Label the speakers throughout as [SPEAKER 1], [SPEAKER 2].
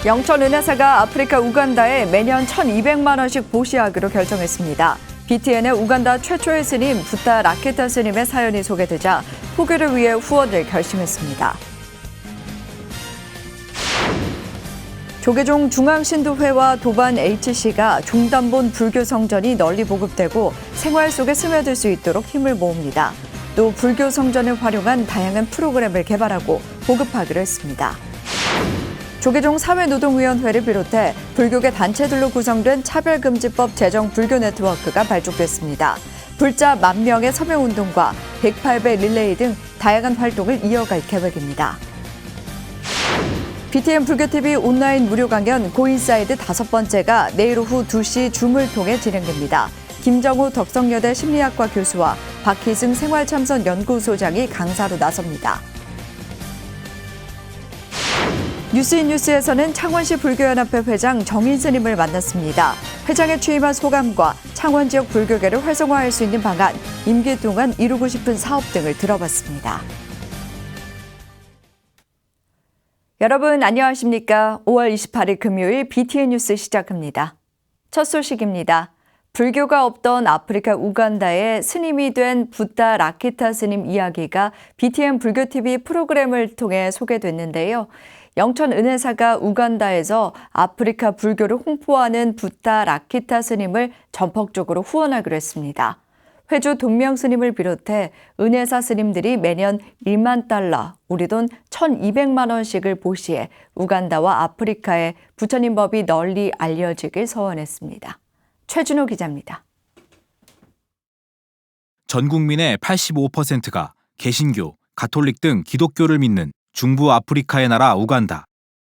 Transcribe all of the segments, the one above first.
[SPEAKER 1] 영천 은혜사가 아프리카 우간다에 매년 1,200만 원씩 보시하기로 결정했습니다. BTN의 우간다 최초의 스님 붓다 라키타 스님의 사연이 소개되자 포교를 위해 후원을 결심했습니다. 조계종 중앙신도회와 도반 HC가 종단본 불교 성전이 널리 보급되고 생활 속에 스며들 수 있도록 힘을 모읍니다. 또 불교 성전을 활용한 다양한 프로그램을 개발하고 보급하기로 했습니다. 조계종 사회노동위원회를 비롯해 불교계 단체들로 구성된 차별금지법 제정 불교 네트워크가 발족됐습니다. 불자 10,000명의 서명운동과 108배 릴레이 등 다양한 활동을 이어갈 계획입니다. BTN 불교TV 온라인 무료 강연 고인사이드 5번째가 내일 오후 2시 줌을 통해 진행됩니다. 김정우 덕성여대 심리학과 교수와 박희승 생활참선연구소장이 강사로 나섭니다. 뉴스인뉴스에서는 창원시 불교연합회 회장 정인 스님을 만났습니다. 회장에 취임한 소감과 창원 지역 불교계를 활성화할 수 있는 방안, 임기 동안 이루고 싶은 사업 등을 들어봤습니다. 여러분 안녕하십니까? 5월 28일 금요일 BTN 뉴스 시작합니다. 첫 소식입니다. 불교가 없던 아프리카 우간다의 스님이 된 붓다 라키타 스님 이야기가 BTN 불교TV 프로그램을 통해 소개됐는데요. 영천 은혜사가 우간다에서 아프리카 불교를 홍보하는 붓다 라키타 스님을 전폭적으로 후원하기로 했습니다. 회주 돈명 스님을 비롯해 은혜사 스님들이 매년 1만 달러, 우리 돈 1,200만 원씩을 보시해 우간다와 아프리카의 부처님 법이 널리 알려지길 서원했습니다. 최준호 기자입니다.
[SPEAKER 2] 전 국민의 85%가 개신교, 가톨릭 등 기독교를 믿는 중부 아프리카의 나라 우간다.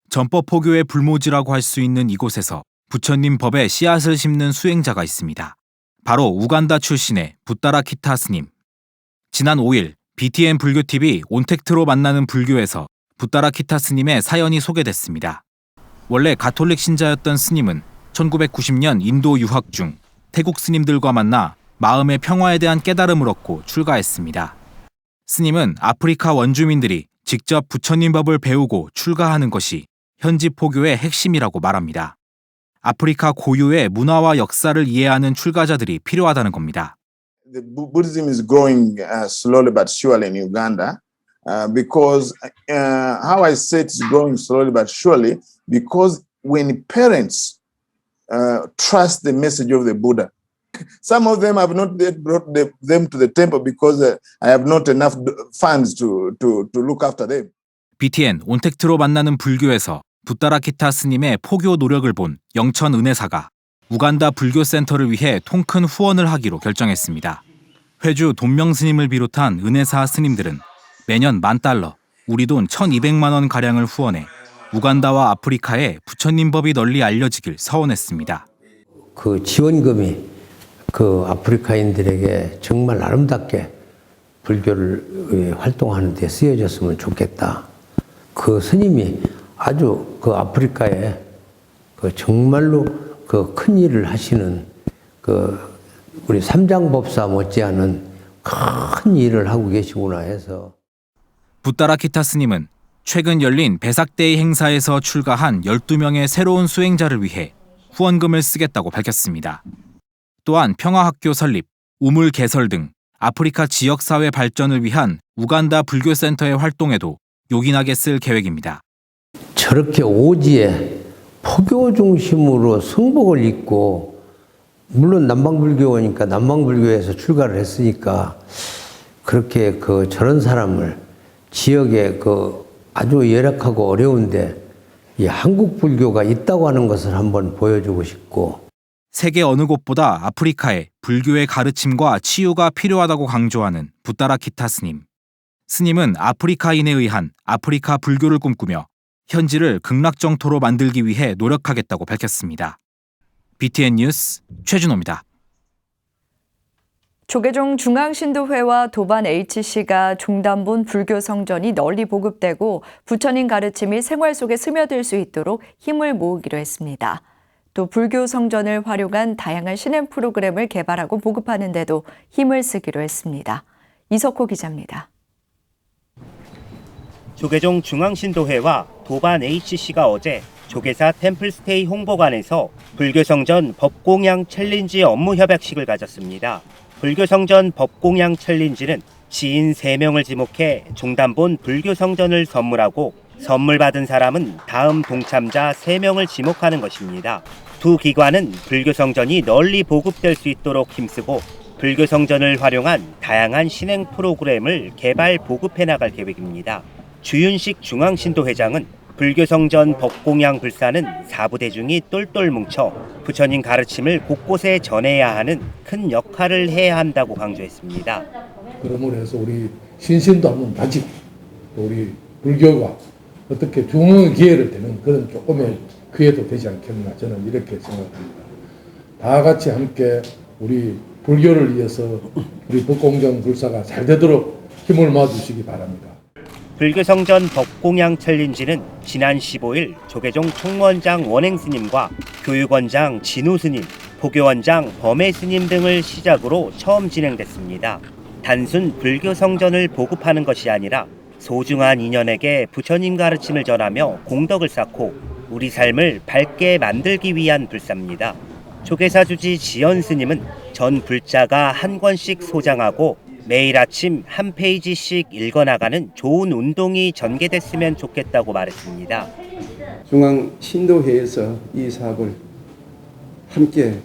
[SPEAKER 2] 전법 포교의 불모지라고 할 수 있는 이곳에서 부처님 법에 씨앗을 심는 수행자가 있습니다. 바로 우간다 출신의 붓다라키타 스님. 지난 5일 BTN 불교TV 온택트로 만나는 불교에서 붓다라키타 스님의 사연이 소개됐습니다. 원래 가톨릭 신자였던 스님은 1990년 인도 유학 중 태국 스님들과 만나 마음의 평화에 대한 깨달음을 얻고 출가했습니다. 스님은 아프리카 원주민들이 직접 부처님 법을 배우고 출가하는 것이 현지 포교의 핵심이라고 말합니다. 아프리카 고유의 문화와 역사를 이해하는 출가자들이 필요하다는 겁니다.
[SPEAKER 3] The Buddhism is growing slowly but surely in Uganda because how I say it's growing slowly but surely because when parents trust the message of the Buddha. Some of them have not yet brought them to the temple because I have not enough funds to look after them.
[SPEAKER 2] BTN 온택트로 만나는 불교에서 붓다라키타 스님의 포교 노력을 본 영천 은혜사가 우간다 불교센터를 위해 통큰 후원을 하기로 결정했습니다. 회주 돈명 스님을 비롯한 은혜사 스님들은 매년 10,000달러, 우리 돈 1,200만 원 가량을 후원해 우간다와 아프리카에 부처님 법이 널리 알려지길 서원했습니다.
[SPEAKER 4] 그 지원금이 그 아프리카인들에게 정말 아름답게 불교를 활동하는 데 쓰여졌으면 좋겠다. 그 스님이 아주 그 아프리카에 그 정말로 그 큰 일을 하시는 그 우리 삼장법사 못지않은 큰 일을 하고 계시구나 해서.
[SPEAKER 2] 붓다라키타 스님은 최근 열린 베삭데이 행사에서 출가한 12명의 새로운 수행자를 위해 후원금을 쓰겠다고 밝혔습니다. 또한 평화학교 설립, 우물 개설 등 아프리카 지역사회 발전을 위한 우간다 불교센터의 활동에도 요긴하게 쓸 계획입니다.
[SPEAKER 4] 저렇게 오지에 포교 중심으로 성복을 잇고 물론 남방불교니까 남방불교에서 출가를 했으니까 그렇게 그 저런 사람을 지역에 그 아주 열악하고 어려운데 이 한국 불교가 있다고 하는 것을 한번 보여주고 싶고
[SPEAKER 2] 세계 어느 곳보다 아프리카에 불교의 가르침과 치유가 필요하다고 강조하는 붓다라키타 스님. 스님은 아프리카인에 의한 아프리카 불교를 꿈꾸며 현지를 극락정토로 만들기 위해 노력하겠다고 밝혔습니다. BTN 뉴스 최준호입니다.
[SPEAKER 1] 조계종 중앙신도회와 도반 HC가 종단본 불교 성전이 널리 보급되고 부처님 가르침이 생활 속에 스며들 수 있도록 힘을 모으기로 했습니다. 또 불교 성전을 활용한 다양한 신행 프로그램을 개발하고 보급하는 데도 힘을 쓰기로 했습니다. 이석호 기자입니다.
[SPEAKER 5] 조계종 중앙신도회와 도반 HC가 어제 조계사 템플스테이 홍보관에서 불교성전 법공양 챌린지 업무 협약식을 가졌습니다. 불교성전 법공양 챌린지는 지인 3명을 지목해 종단본 불교성전을 선물하고 선물 받은 사람은 다음 동참자 3명을 지목하는 것입니다. 두 기관은 불교성전이 널리 보급될 수 있도록 힘쓰고 불교성전을 활용한 다양한 신행 프로그램을 개발 보급해 나갈 계획입니다. 주윤식 중앙신도회장은 불교성전 법공양 불사는 사부대중이 똘똘 뭉쳐 부처님 가르침을 곳곳에 전해야 하는 큰 역할을 해야 한다고 강조했습니다.
[SPEAKER 6] 그러므로 해서 우리 신신도 한번 다지고 또 우리 불교가 어떻게 중흥의 기회를 되는 그런 조금의 기회도 되지 않겠나 저는 이렇게 생각합니다. 다 같이 함께 우리 불교를 위해서 우리 법공정 불사가 잘 되도록 힘을 모아주시기 바랍니다.
[SPEAKER 5] 불교성전 법공양 챌린지는 지난 15일 조계종 총무원장 원행스님과 교육원장 진우스님, 포교원장 범해스님 등을 시작으로 처음 진행됐습니다. 단순 불교성전을 보급하는 것이 아니라 소중한 인연에게 부처님 가르침을 전하며 공덕을 쌓고 우리 삶을 밝게 만들기 위한 불사입니다. 조계사 주지 지연 스님은 전 불자가 한 권씩 소장하고 매일 아침 한 페이지씩 읽어나가는 좋은 운동이 전개됐으면 좋겠다고 말했습니다.
[SPEAKER 7] 중앙 신도회에서 이 사업을 함께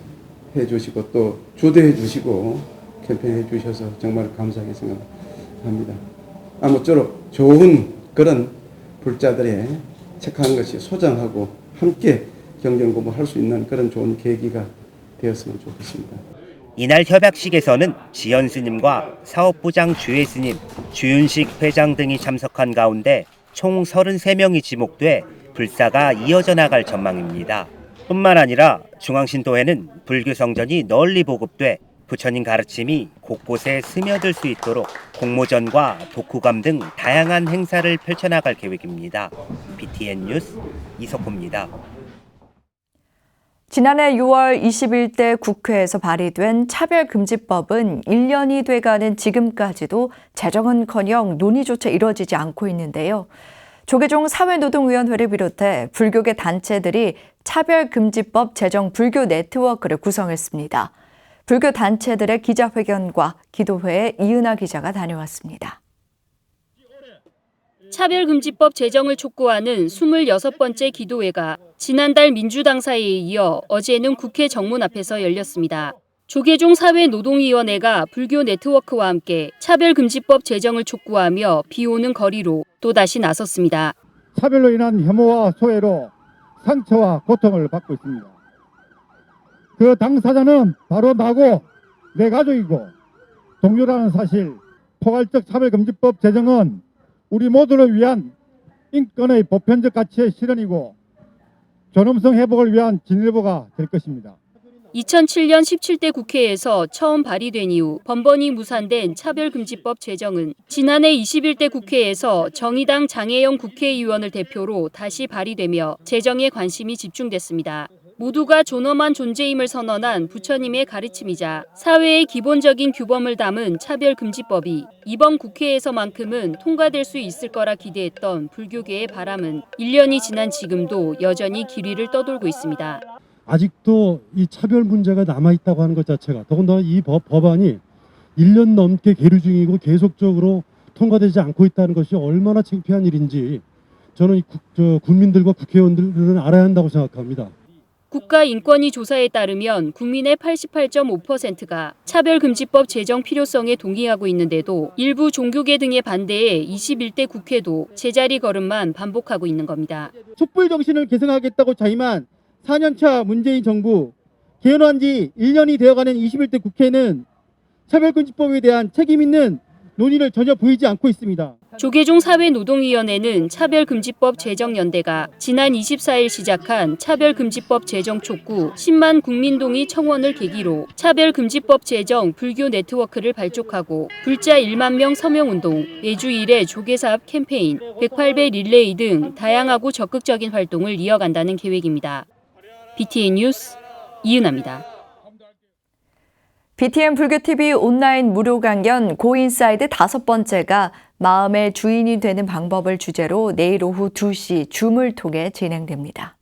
[SPEAKER 7] 해주시고 또 주도해 주시고 캠페인해 주셔서 정말 감사하게 생각합니다. 아무쪼록 좋은 그런 불자들의 착한 것이 소장하고 함께 경전 공부할 수 있는 그런 좋은 계기가 되었으면 좋겠습니다.
[SPEAKER 5] 이날 협약식에서는 지연 스님과 사업부장 주혜 스님, 주윤식 회장 등이 참석한 가운데 총 33명이 지목돼 불사가 이어져 나갈 전망입니다. 뿐만 아니라 중앙신도회는 불교성전이 널리 보급돼 부처님 가르침이 곳곳에 스며들 수 있도록 공모전과 독후감 등 다양한 행사를 펼쳐나갈 계획입니다. BTN 뉴스 이석호입니다.
[SPEAKER 1] 지난해 6월 21대 국회에서 발의된 차별금지법은 1년이 돼가는 지금까지도 제정은커녕 논의조차 이뤄지지 않고 있는데요. 조계종 사회노동위원회를 비롯해 불교계 단체들이 차별금지법 제정 불교 네트워크를 구성했습니다. 불교 단체들의 기자회견과 기도회에 이은하 기자가 다녀왔습니다.
[SPEAKER 8] 차별금지법 제정을 촉구하는 26번째 기도회가 지난달 민주당 사회에 이어 어제는 국회 정문 앞에서 열렸습니다. 조계종 사회노동위원회가 불교 네트워크와 함께 차별금지법 제정을 촉구하며 비오는 거리로 또다시 나섰습니다.
[SPEAKER 9] 차별로 인한 혐오와 소외로 상처와 고통을 받고 있습니다. 그 당사자는 바로 나고 내 가족이고 동료라는 사실, 포괄적 차별금지법 제정은 우리 모두를 위한 인권의 보편적 가치의 실현이고 존엄성 회복을 위한 진일보가 될 것입니다.
[SPEAKER 8] 2007년 17대 국회에서 처음 발의된 이후 번번이 무산된 차별금지법 제정은 지난해 21대 국회에서 정의당 장혜영 국회의원을 대표로 다시 발의되며 제정에 관심이 집중됐습니다. 모두가 존엄한 존재임을 선언한 부처님의 가르침이자 사회의 기본적인 규범을 담은 차별금지법이 이번 국회에서만큼은 통과될 수 있을 거라 기대했던 불교계의 바람은 1년이 지난 지금도 여전히 기리를 떠돌고 있습니다.
[SPEAKER 9] 아직도 이 차별 문제가 남아있다고 하는 것 자체가, 더군다나 이 법안이 1년 넘게 계류 중이고 계속적으로 통과되지 않고 있다는 것이 얼마나 창피한 일인지 저는 국민들과 국회의원들은 알아야 한다고 생각합니다.
[SPEAKER 8] 국가인권위 조사에 따르면 국민의 88.5%가 차별금지법 제정 필요성에 동의하고 있는데도 일부 종교계 등의 반대에 21대 국회도 제자리 걸음만 반복하고 있는 겁니다.
[SPEAKER 10] 촛불 정신을 계승하겠다고 자임한 4년차 문재인 정부, 개헌한 지 1년이 되어가는 21대 국회는 차별금지법에 대한 책임 있는 논의를 전혀 보이지 않고 있습니다.
[SPEAKER 8] 조계종 사회노동위원회는 차별금지법 제정연대가 지난 24일 시작한 차별금지법 제정 촉구 10만 국민동의 청원을 계기로 차별금지법 제정 불교 네트워크를 발족하고 불자 1만 명 서명운동, 매주 1회 조계사업 캠페인, 108배 릴레이 등 다양하고 적극적인 활동을 이어간다는 계획입니다. BTN 뉴스 이은하입니다.
[SPEAKER 1] BTN 불교TV 온라인 무료 강연 고인사이드 5번째가 마음의 주인이 되는 방법을 주제로 내일 오후 2시 줌을 통해 진행됩니다.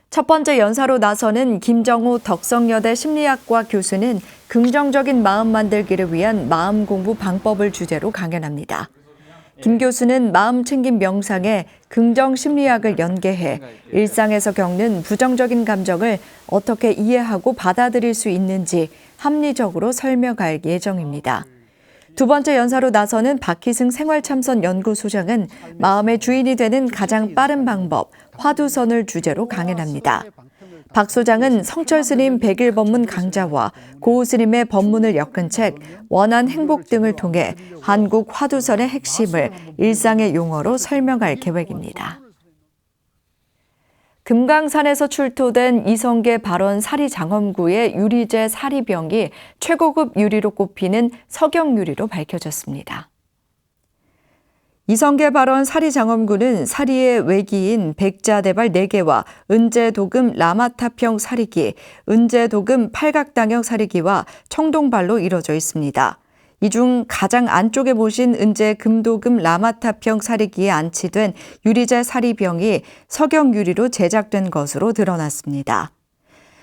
[SPEAKER 1] 첫 번째 연사로 나서는 김정호 덕성여대 심리학과 교수는 긍정적인 마음 만들기를 위한 마음 공부 방법을 주제로 강연합니다. 김 교수는 마음 챙김 명상에 긍정 심리학을 연계해 일상에서 겪는 부정적인 감정을 어떻게 이해하고 받아들일 수 있는지 합리적으로 설명할 예정입니다. 두 번째 연사로 나서는 박희승 생활참선연구소장은 마음의 주인이 되는 가장 빠른 방법, 화두선을 주제로 강연합니다. 박 소장은 성철 스님 100일 법문 강좌와 고우 스님의 법문을 엮은 책 원한 행복 등을 통해 한국 화두선의 핵심을 일상의 용어로 설명할 계획입니다. 금강산에서 출토된 이성계 발원 사리장엄구의 유리재 사리병이 최고급 유리로 꼽히는 석영유리로 밝혀졌습니다. 이성계 발원 사리장엄구는 사리의 외기인 백자대발 4개와 은제도금 라마타평 사리기, 은제도금 팔각당형 사리기와 청동발로 이루어져 있습니다. 이 중 가장 안쪽에 모신 은제 금도금 라마타평 사리기에 안치된 유리재 사리병이 석영유리로 제작된 것으로 드러났습니다.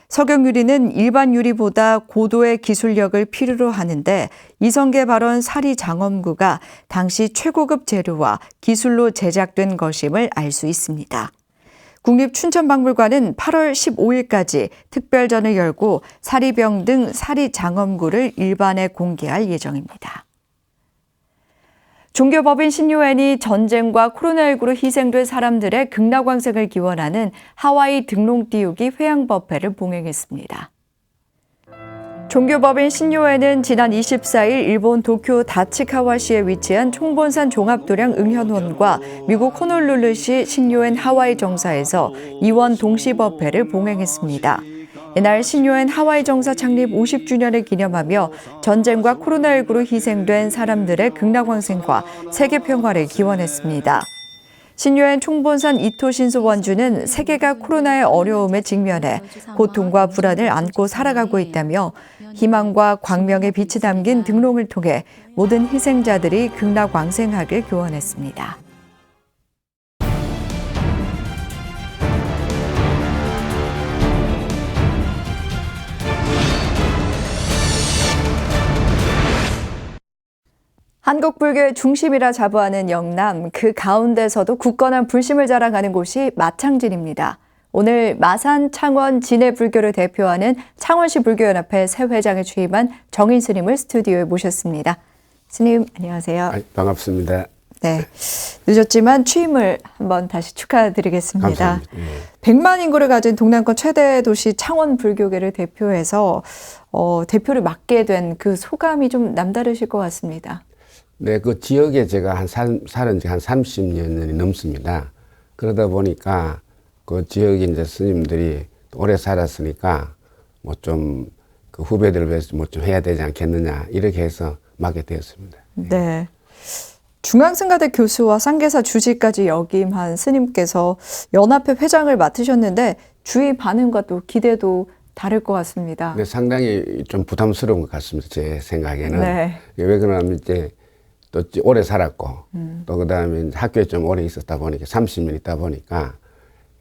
[SPEAKER 1] 석영유리는 일반 유리보다 고도의 기술력을 필요로 하는데 이성계 발원 사리장엄구가 당시 최고급 재료와 기술로 제작된 것임을 알 수 있습니다. 국립춘천박물관은 8월 15일까지 특별전을 열고 사리병 등 사리장엄구를 일반에 공개할 예정입니다. 종교법인 신유엔이 전쟁과 코로나19로 희생된 사람들의 극락왕생을 기원하는 하와이 등롱 띄우기 회양법회를 봉행했습니다. 종교법인 신유엔은 지난 24일 일본 도쿄 다치카와시에 위치한 총본산 종합도량 응현원과 미국 호놀룰루시 신유엔 하와이 정사에서 이원 동시법회를 봉행했습니다. 이날 신유엔 하와이 정사 창립 50주년을 기념하며 전쟁과 코로나19로 희생된 사람들의 극락왕생과 세계평화를 기원했습니다. 신유엔 총본산 이토 신소 원주는 세계가 코로나의 어려움에 직면해 고통과 불안을 안고 살아가고 있다며 희망과 광명의 빛이 담긴 등롱을 통해 모든 희생자들이 극락왕생하길 교원했습니다. 한국 불교의 중심이라 자부하는 영남, 그 가운데서도 굳건한 불심을 자랑하는 곳이 마창진입니다. 오늘 마산, 창원, 진해 불교를 대표하는 창원시 불교연합회 새 회장에 취임한 정인 스님을 스튜디오에 모셨습니다. 스님, 안녕하세요.
[SPEAKER 11] 반갑습니다.
[SPEAKER 1] 네, 늦었지만 취임을 한번 다시 축하드리겠습니다.
[SPEAKER 11] 감사합니다.
[SPEAKER 1] 100만 인구를 가진 동남권 최대 도시 창원 불교계를 대표해서 대표를 맡게 된 그 소감이 좀 남다르실 것 같습니다.
[SPEAKER 11] 네, 그 지역에 제가 살은 지 한 30년이 넘습니다. 그러다 보니까 그 지역에 이제 스님들이 오래 살았으니까 뭐 좀 그 후배들을 위해서 뭐 좀 해야 되지 않겠느냐 이렇게 해서 맡게 되었습니다.
[SPEAKER 1] 네. 중앙승가대 교수와 쌍계사 주지까지 역임한 스님께서 연합회 회장을 맡으셨는데 주위 반응과 또 기대도 다를 것 같습니다.
[SPEAKER 11] 네, 상당히 좀 부담스러운 것 같습니다. 제 생각에는.
[SPEAKER 1] 네.
[SPEAKER 11] 왜 그러냐면 이제 또 오래 살았고 또 그다음에 학교에 좀 오래 있었다 보니까 30년 있다 보니까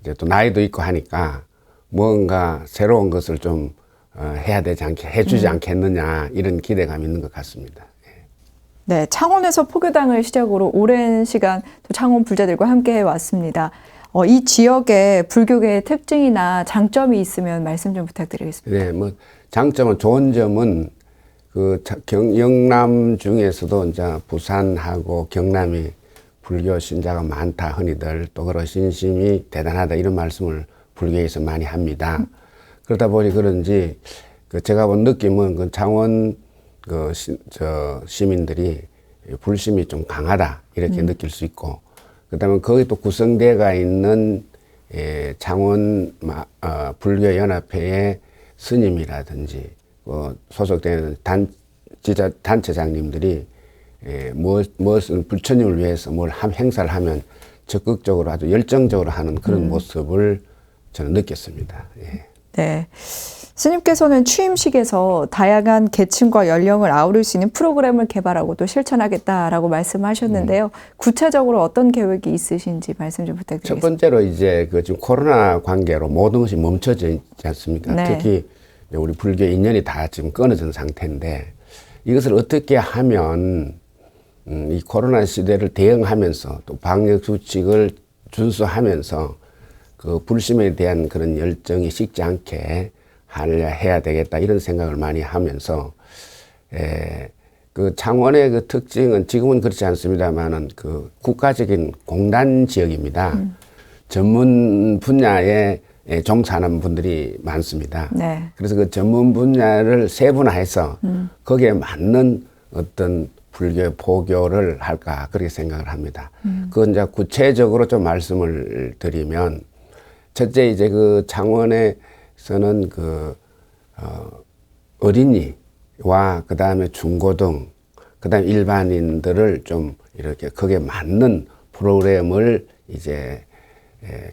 [SPEAKER 11] 이제 또 나이도 있고 하니까 뭔가 새로운 것을 좀 해야 되지 해주지 않겠느냐 이런 기대감이 있는 것 같습니다.
[SPEAKER 1] 네, 창원에서 포교당을 시작으로 오랜 시간 또 창원 불자들과 함께 해왔습니다. 이 지역의 불교계의 특징이나 장점이 있으면 말씀 좀 부탁드리겠습니다.
[SPEAKER 11] 네, 뭐 장점은 좋은 점은 그 영남 중에서도 이제 부산하고 경남이 불교 신자가 많다 흔히들 또 그런 신심이 대단하다 이런 말씀을 불교에서 많이 합니다. 그러다 보니 그런지 그 제가 본 느낌은 그 창원 그 시민들이 불심이 좀 강하다 이렇게 느낄 수 있고 그다음에 거기 또 구성대가 있는 창원 불교 연합회의 스님이라든지 소속되는 단체장님들이 무엇을 부처님을 위해서 뭘 행사를 하면 적극적으로 아주 열정적으로 하는 그런 모습을 저는 느꼈습니다. 예.
[SPEAKER 1] 네. 스님께서는 취임식에서 다양한 계층과 연령을 아우를 수 있는 프로그램을 개발하고 또 실천하겠다라고 말씀하셨는데요. 구체적으로 어떤 계획이 있으신지 말씀 좀 부탁드리겠습니다.
[SPEAKER 11] 첫 번째로 이제 그 지금 코로나 관계로 모든 것이 멈춰져 있지 않습니까?
[SPEAKER 1] 네.
[SPEAKER 11] 특히 우리 불교 인연이 다 지금 끊어진 상태인데 이것을 어떻게 하면 이 코로나 시대를 대응하면서 또 방역 수칙을 준수하면서 그 불심에 대한 그런 열정이 식지 않게 해야 되겠다 이런 생각을 많이 하면서 그 창원의 그 특징은 지금은 그렇지 않습니다만은 그 국가적인 공단 지역입니다. 전문 분야에 종사하는 분들이 많습니다.
[SPEAKER 1] 네.
[SPEAKER 11] 그래서 그 전문 분야를 세분화해서 거기에 맞는 어떤 불교 포교를 할까 그렇게 생각을 합니다. 그건 이제 구체적으로 좀 말씀을 드리면 첫째 이제 그 창원에서는 그 어린이와 그 다음에 중고등 그 다음에 일반인들을 좀 이렇게 거기에 맞는 프로그램을 이제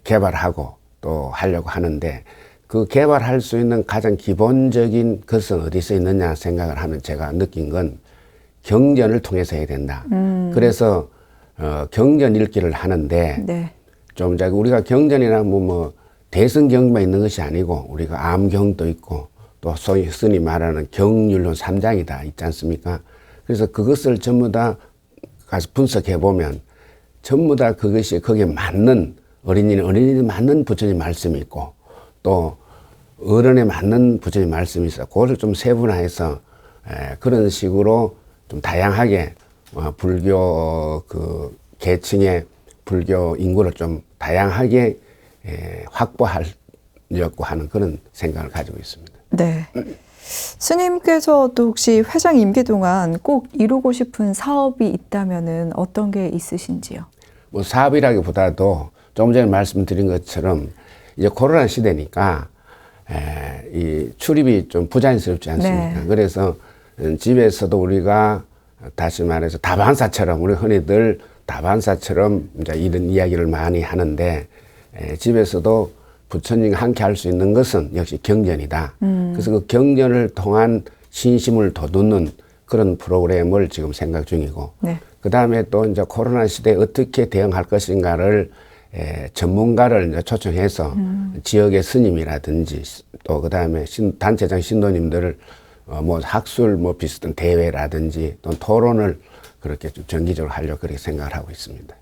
[SPEAKER 11] 개발하고 또 하려고 하는데 그 개발할 수 있는 가장 기본적인 것은 어디서 있느냐 생각을 하면 제가 느낀 건 경전을 통해서 해야 된다. 그래서 경전 읽기를 하는데
[SPEAKER 1] 네.
[SPEAKER 11] 좀 우리가 경전이나 뭐 대승경만 있는 것이 아니고 우리가 암경도 있고 또 소위 흔히 말하는 경율론 3장이다 있지 않습니까? 그래서 그것을 전부 다 가서 분석해 보면 전부 다 그것이 거기에 맞는 어린이에 맞는 부처님 말씀이 있고 또 어른에 맞는 부처님 말씀이 있어. 그거를 좀 세분화해서 그런 식으로 좀 다양하게 불교 그 계층의 불교 인구를 좀 다양하게 확보하려고 하는 그런 생각을 가지고 있습니다.
[SPEAKER 1] 네. 스님께서도 혹시 회장 임기 동안 꼭 이루고 싶은 사업이 있다면은 어떤 게 있으신지요?
[SPEAKER 11] 뭐 사업이라기보다도 좀 전에 말씀드린 것처럼 이제 코로나 시대니까 이 출입이 좀 부자연스럽지 않습니까?
[SPEAKER 1] 네.
[SPEAKER 11] 그래서 집에서도 우리가 다시 말해서 다반사처럼 우리 흔히들 다반사처럼 이제 이런 이야기를 많이 하는데 집에서도 부처님과 함께 할 수 있는 것은 역시 경전이다. 그래서 그 경전을 통한 신심을 돋우는 그런 프로그램을 지금 생각 중이고
[SPEAKER 1] 네.
[SPEAKER 11] 그 다음에 또 이제 코로나 시대에 어떻게 대응할 것인가를 전문가를 이제 초청해서 지역의 스님이라든지 또 그 다음에 단체장 신도님들을 뭐 학술 뭐 비슷한 대회라든지 또 토론을 그렇게 좀 정기적으로 하려고 그렇게 생각을 하고 있습니다.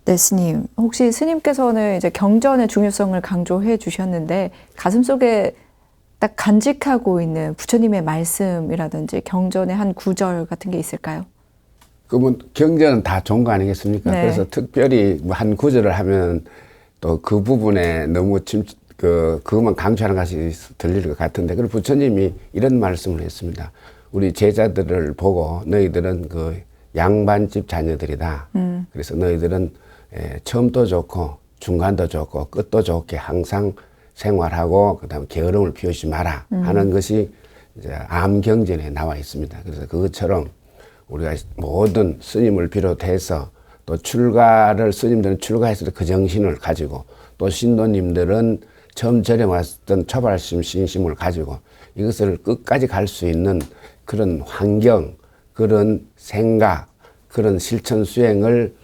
[SPEAKER 1] 네, 스님. 혹시 스님께서는 이제 경전의 중요성을 강조해 주셨는데 가슴속에 딱 간직하고 있는 부처님의 말씀이라든지 경전의 한 구절 같은 게 있을까요?
[SPEAKER 11] 그러면 경전은 다 좋은 거 아니겠습니까?
[SPEAKER 1] 네.
[SPEAKER 11] 그래서 특별히 뭐 한 구절을 하면 또 그 부분에 너무 그것만 강조하는 것이 들릴 것 같은데, 그리고 부처님이 이런 말씀을 했습니다. 우리 제자들을 보고 너희들은 그 양반집 자녀들이다. 그래서 너희들은 처음도 좋고 중간도 좋고 끝도 좋게 항상 생활하고 그다음 게으름을 피우지 마라 하는 것이 이제 암경전에 나와 있습니다. 그래서 그것처럼 우리가 모든 스님을 비롯해서 또 스님들은 출가했을 때 그 정신을 가지고 또 신도님들은 처음 절에 왔던 초발심 신심을 가지고 이것을 끝까지 갈 수 있는 그런 환경, 그런 생각, 그런 실천 수행을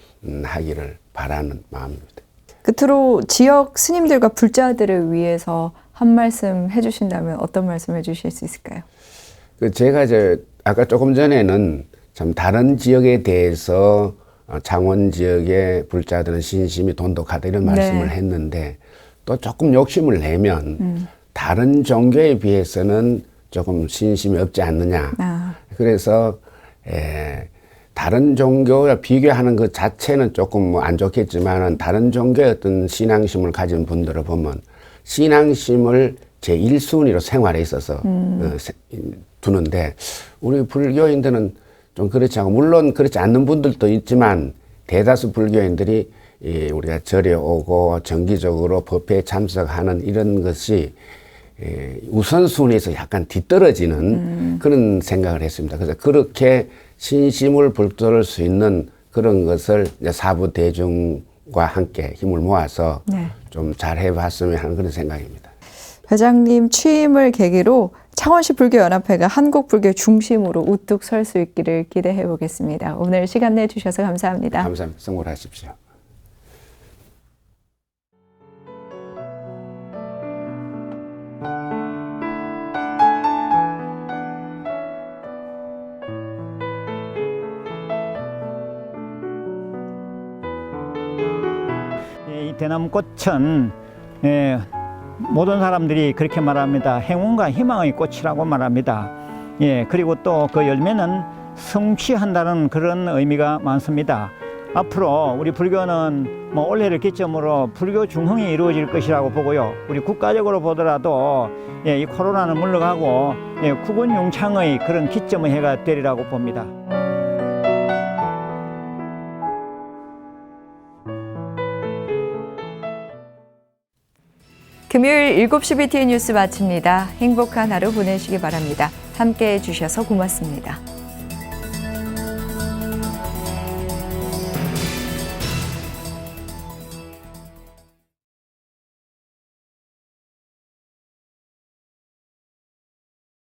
[SPEAKER 11] 하기를 바라는 마음입니다.
[SPEAKER 1] 끝으로 지역 스님들과 불자들을 위해서 한 말씀 해주신다면 어떤 말씀 해주실 수 있을까요?
[SPEAKER 11] 제가 아까 조금 전에는 참 다른 지역에 대해서 창원 지역의 불자들은 신심이 돈독하다 이런 말씀을
[SPEAKER 1] 네.
[SPEAKER 11] 했는데 또 조금 욕심을 내면 다른 종교에 비해서는 조금 신심이 없지 않느냐. 그래서 다른 종교와 비교하는 것 자체는 조금 뭐 안 좋겠지만 다른 종교의 어떤 신앙심을 가진 분들을 보면 신앙심을 제1순위로 생활에 있어서 두는데 우리 불교인들은 좀 그렇지 않고, 물론 그렇지 않는 분들도 있지만 대다수 불교인들이 우리가 절에 오고 정기적으로 법회에 참석하는 이런 것이 우선순위에서 약간 뒤떨어지는 그런 생각을 했습니다. 그래서 그렇게 신심을 불태울 수 있는 그런 것을 이제 사부 대중과 함께 힘을 모아서 좀 잘 해봤으면 하는 그런 생각입니다.
[SPEAKER 1] 회장님 취임을 계기로 창원시 불교연합회가 한국불교 중심으로 우뚝 설 수 있기를 기대해 보겠습니다. 오늘 시간 내주셔서 감사합니다.
[SPEAKER 11] 감사합니다. 성공하십시오.
[SPEAKER 12] 이 대나무꽃은 모든 사람들이 그렇게 말합니다. 행운과 희망의 꽃이라고 말합니다. 그리고 또 그 열매는 성취한다는 그런 의미가 많습니다. 앞으로 우리 불교는 올해를 기점으로 불교 중흥이 이루어질 것이라고 보고요. 우리 국가적으로 보더라도 이 코로나는 물러가고 국운 융창의 그런 기점의 해가 되리라고 봅니다.
[SPEAKER 1] 금요일 7시 BTN 뉴스 마칩니다. 행복한 하루 보내시기 바랍니다. 함께해 주셔서 고맙습니다.